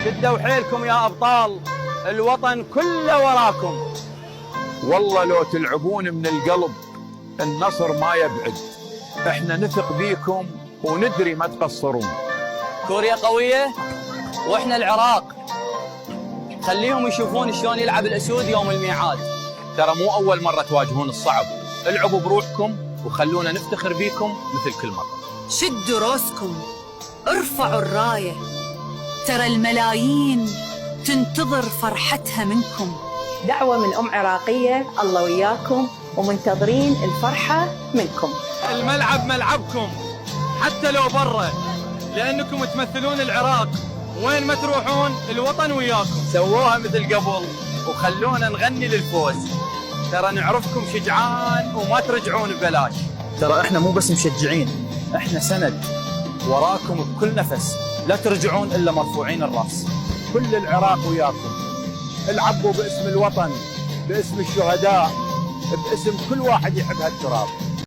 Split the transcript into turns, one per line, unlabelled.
شدوا حيلكم يا أبطال، الوطن كله وراكم.
والله لو تلعبون من القلب النصر ما يبعد. احنا نثق بيكم وندري ما تقصرون.
كوريا قوية واحنا العراق، خليهم يشوفون شلون يلعب الأسود يوم الميعاد.
ترى مو أول مرة تواجهون الصعب، العبوا بروحكم وخلونا نفتخر بيكم مثل كل مرة.
شدوا روسكم، ارفعوا الراية، ترى الملايين تنتظر فرحتها منكم.
دعوة من أم عراقية، الله وياكم ومنتظرين الفرحة منكم.
الملعب ملعبكم حتى لو برا، لأنكم تمثلون العراق، وين ما تروحون الوطن وياكم. سووها مثل قبل وخلونا نغني للفوز، ترى نعرفكم شجعان وما ترجعون ببلاش.
ترى احنا مو بس مشجعين، احنا سند وراكم بكل نفس، لا ترجعون الا مرفوعين الراس.
كل العراق وياكم، العبوا باسم الوطن، باسم الشهداء، باسم كل واحد يحب هالتراب.